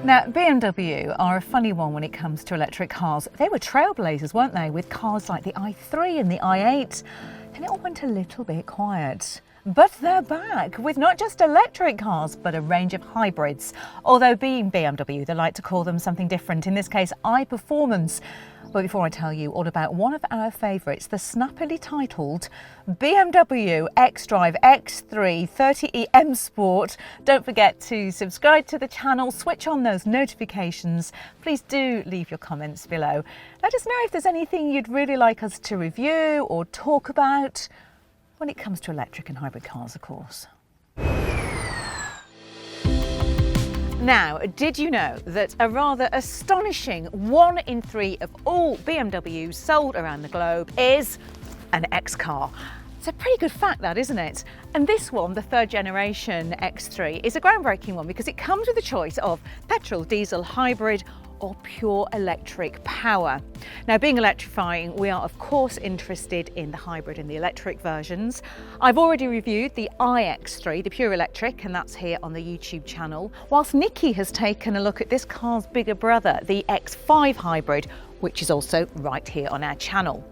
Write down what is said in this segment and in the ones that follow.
Now, BMW are a funny one when it comes to electric cars. They were trailblazers, weren't they, with cars like the i3 and the i8, and it all went a little bit quiet. But they're back with not just electric cars, but a range of hybrids. Although being BMW, they like to call them something different, in this case, iPerformance. But before I tell you all about one of our favourites, the snappily titled BMW xDrive30e M Sport, don't forget to subscribe to the channel, switch on those notifications. Please do leave your comments below. Let us know if there's anything you'd really like us to review or talk about when it comes to electric and hybrid cars, of course. Now, did you know that a rather astonishing 1 in 3 of all BMWs sold around the globe is an X car? It's a pretty good fact, that, isn't it? And this one, the 3rd generation X3, is a groundbreaking one because it comes with a choice of petrol, diesel, hybrid or pure electric power. Now, being Electrifying, we are of course interested in the hybrid and the electric versions. I've already reviewed the iX3, the pure electric, and that's here on the YouTube channel, whilst Nikki has taken a look at this car's bigger brother, the X5 hybrid, which is also right here on our channel.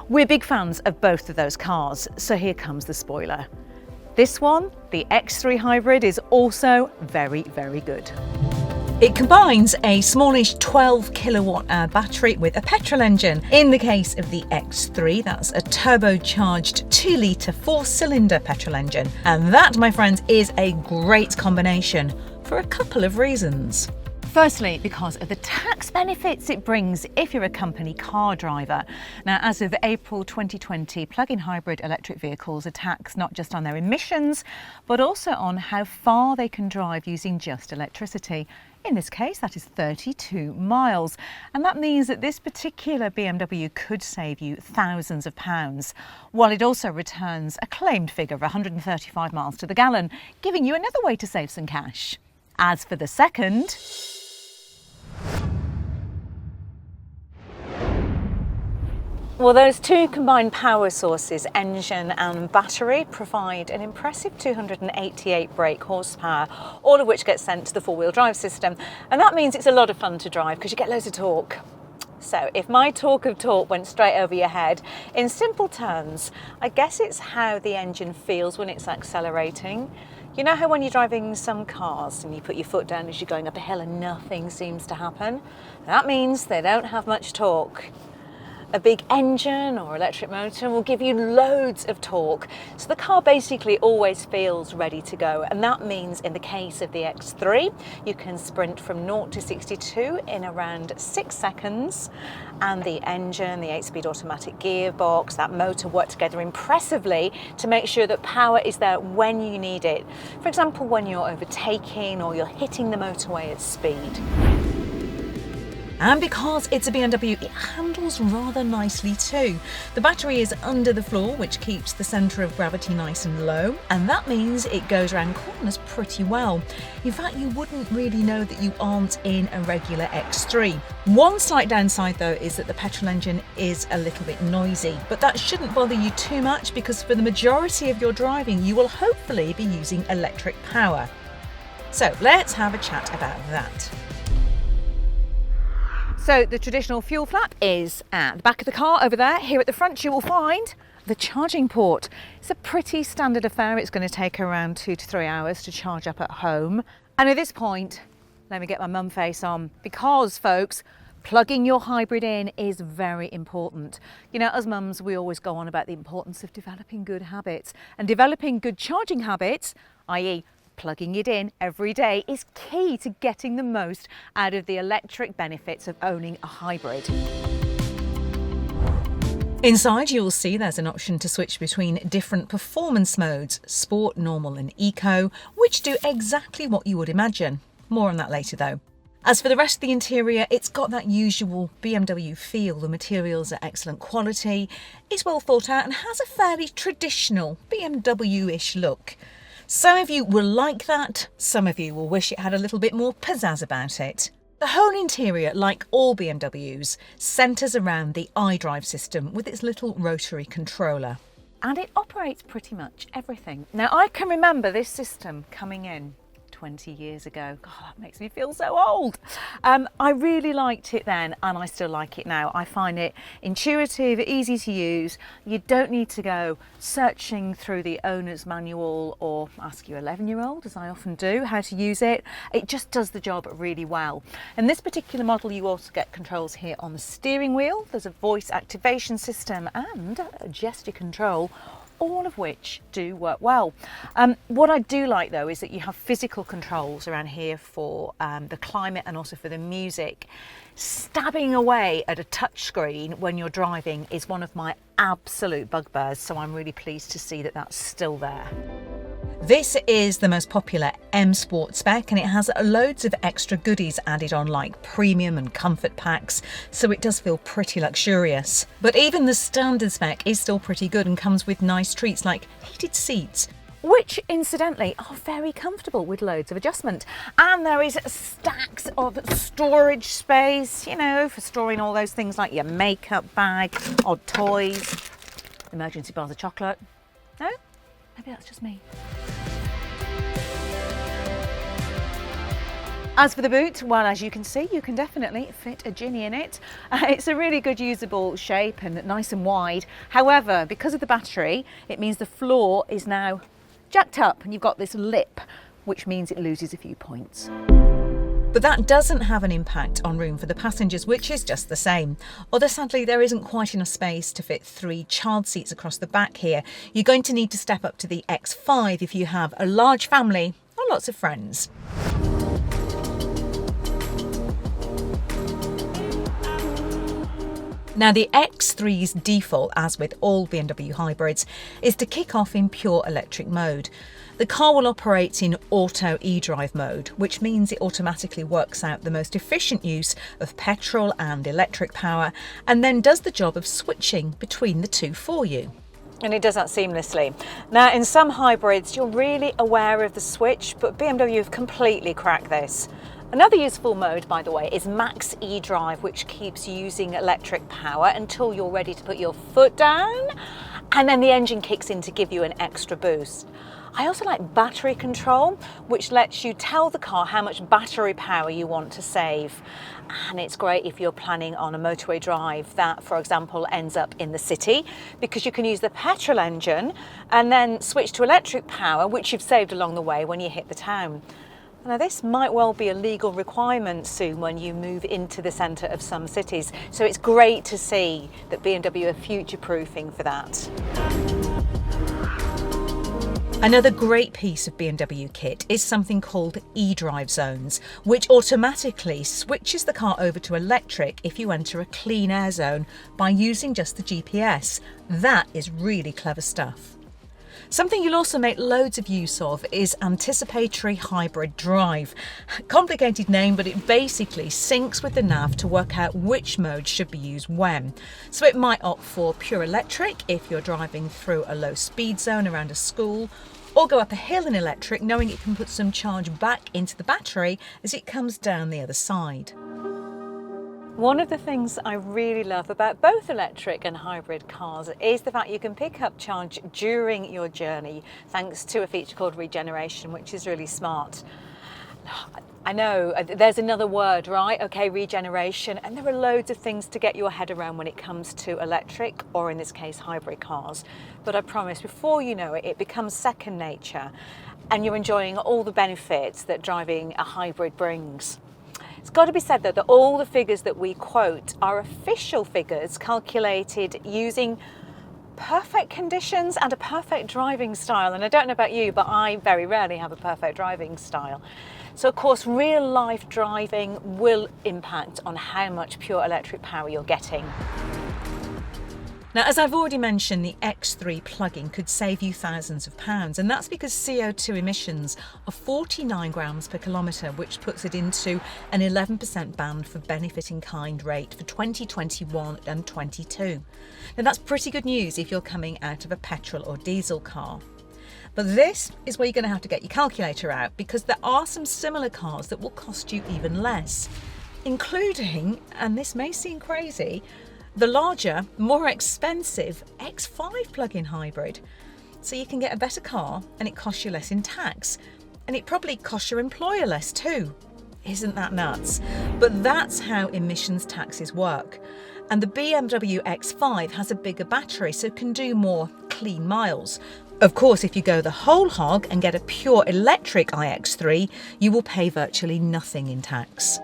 We're big fans of both of those cars, so here comes the spoiler. This one, the X3 hybrid, is also very, very good. It combines a smallish 12 kilowatt hour battery with a petrol engine. In the case of the X3, that's a turbocharged 2 litre 4-cylinder petrol engine. And that, my friends, is a great combination for a couple of reasons. Firstly, because of the tax benefits it brings if you're a company car driver. Now, as of April 2020, plug-in hybrid electric vehicles are taxed not just on their emissions, but also on how far they can drive using just electricity. In this case, that is 32 miles. And that means that this particular BMW could save you thousands of pounds, while it also returns a claimed figure of 135 miles to the gallon, giving you another way to save some cash. As for the second, well, those two combined power sources, engine and battery, provide an impressive 288 brake horsepower, all of which gets sent to the four-wheel drive system. And that means it's a lot of fun to drive because you get loads of torque. So if my talk of torque went straight over your head, in simple terms, I guess it's how the engine feels when it's accelerating. You know how when you're driving some cars and you put your foot down as you're going up a hill and nothing seems to happen? That means they don't have much torque. A big engine or electric motor will give you loads of torque. So the car basically always feels ready to go. And that means in the case of the X3, you can sprint from 0 to 62 in around 6 seconds. And the engine, the 8-speed automatic gearbox, that motor work together impressively to make sure that power is there when you need it. For example, when you're overtaking or you're hitting the motorway at speed. And because it's a BMW, it handles rather nicely too. The battery is under the floor, which keeps the centre of gravity nice and low, and that means it goes around corners pretty well. In fact, you wouldn't really know that you aren't in a regular X3. One slight downside though is that the petrol engine is a little bit noisy, but that shouldn't bother you too much because for the majority of your driving, you will hopefully be using electric power. So let's have a chat about that. So the traditional fuel flap is at the back of the car over there. Here at the front you will find the charging port. It's a pretty standard affair. It's going to take around 2 to 3 hours to charge up at home. And at this point, let me get my mum face on, because folks, plugging your hybrid in is very important. You know, as mums, we always go on about the importance of developing good habits, and developing good charging habits, i.e. plugging it in every day, is key to getting the most out of the electric benefits of owning a hybrid. Inside you'll see there's an option to switch between different performance modes, sport, normal and eco, which do exactly what you would imagine. More on that later though. As for the rest of the interior, it's got that usual BMW feel. The materials are excellent quality, it's well thought out and has a fairly traditional BMW-ish look. Some of you will like that, some of you will wish it had a little bit more pizzazz about it. The whole interior, like all BMWs, centres around the iDrive system with its little rotary controller. And it operates pretty much everything. Now, I can remember this system coming in 20 years ago. God, that makes me feel so old. I really liked it then, and I still like it now. I find it intuitive, easy to use. You don't need to go searching through the owner's manual or ask your 11-year-old, as I often do, how to use it. It just does the job really well. In this particular model, you also get controls here on the steering wheel. There's a voice activation system and a gesture control, all of which do work well. What I do like though is that you have physical controls around here for the climate and also for the music. Stabbing away at a touchscreen when you're driving is one of my absolute bugbears, so I'm really pleased to see that that's still there. This is the most popular M Sport spec, and it has loads of extra goodies added on, like premium and comfort packs, so it does feel pretty luxurious. But even the standard spec is still pretty good and comes with nice treats like heated seats, which incidentally are very comfortable with loads of adjustment. And there is stacks of storage space, you know, for storing all those things like your makeup bag, odd toys, emergency bars of chocolate. No? Maybe that's just me. As for the boot, well, as you can see, you can definitely fit a Ginny in it. It's a really good usable shape and nice and wide. However, because of the battery, it means the floor is now jacked up and you've got this lip, which means it loses a few points. But that doesn't have an impact on room for the passengers, which is just the same. Although sadly there isn't quite enough space to fit 3 child seats across the back here. You're going to need to step up to the X5 if you have a large family or lots of friends. Now the X3's default, as with all BMW hybrids, is to kick off in pure electric mode. The car will operate in auto eDrive mode, which means it automatically works out the most efficient use of petrol and electric power and then does the job of switching between the two for you. And it does that seamlessly. Now in some hybrids you're really aware of the switch, but BMW have completely cracked this. Another useful mode, by the way, is max eDrive, which keeps using electric power until you're ready to put your foot down, and then the engine kicks in to give you an extra boost. I also like battery control, which lets you tell the car how much battery power you want to save. And it's great if you're planning on a motorway drive that, for example, ends up in the city, because you can use the petrol engine and then switch to electric power, which you've saved along the way when you hit the town. Now this might well be a legal requirement soon when you move into the centre of some cities, so it's great to see that BMW are future-proofing for that. Another great piece of BMW kit is something called eDrive zones, which automatically switches the car over to electric if you enter a clean air zone by using just the GPS. That is really clever stuff. Something you'll also make loads of use of is anticipatory hybrid drive. Complicated name, but it basically syncs with the nav to work out which mode should be used when. So it might opt for pure electric if you're driving through a low speed zone around a school, or go up a hill in electric knowing it can put some charge back into the battery as it comes down the other side. One of the things I really love about both electric and hybrid cars is the fact you can pick up charge during your journey thanks to a feature called regeneration, which is really smart. I know there's another word, right? Okay, regeneration, and there are loads of things to get your head around when it comes to electric, or in this case hybrid cars. But I promise, before you know it, it becomes second nature and you're enjoying all the benefits that driving a hybrid brings. It's got to be said though that all the figures that we quote are official figures calculated using perfect conditions and a perfect driving style. And I don't know about you, but I very rarely have a perfect driving style. So of course, real life driving will impact on how much pure electric power you're getting. Now, as I've already mentioned, the X3 plug-in could save you thousands of pounds, and that's because CO2 emissions are 49 grams per kilometre, which puts it into an 11% band for benefit in kind rate for 2021 and 22. Now, that's pretty good news if you're coming out of a petrol or diesel car. But this is where you're going to have to get your calculator out, because there are some similar cars that will cost you even less, including, and this may seem crazy, the larger, more expensive X5 plug-in hybrid. So you can get a better car and it costs you less in tax. and it probably costs your employer less too. Isn't that nuts? But that's how emissions taxes work. And the BMW X3 has a bigger battery, so can do more clean miles. Of course, if you go the whole hog and get a pure electric iX3, you will pay virtually nothing in tax.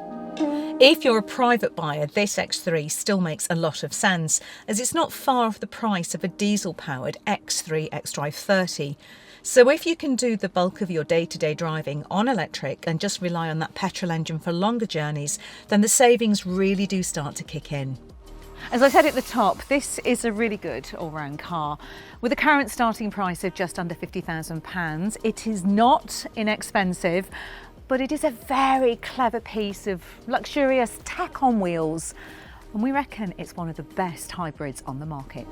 If you're a private buyer, this X3 still makes a lot of sense, as it's not far off the price of a diesel-powered X3 xDrive30. So if you can do the bulk of your day-to-day driving on electric and just rely on that petrol engine for longer journeys, then the savings really do start to kick in. As I said at the top, this is a really good all-round car. With a current starting price of just under £50,000, it is not inexpensive, but it is a very clever piece of luxurious tech on wheels, and we reckon it's one of the best hybrids on the market.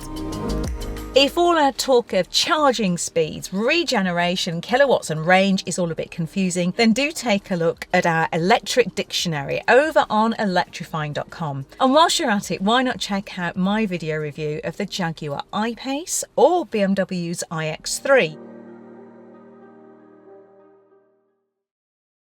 If all our talk of charging speeds, regeneration, kilowatts and range is all a bit confusing, then do take a look at our electric dictionary over on electrifying.com. And whilst you're at it, why not check out my video review of the Jaguar I-Pace or BMW's iX3.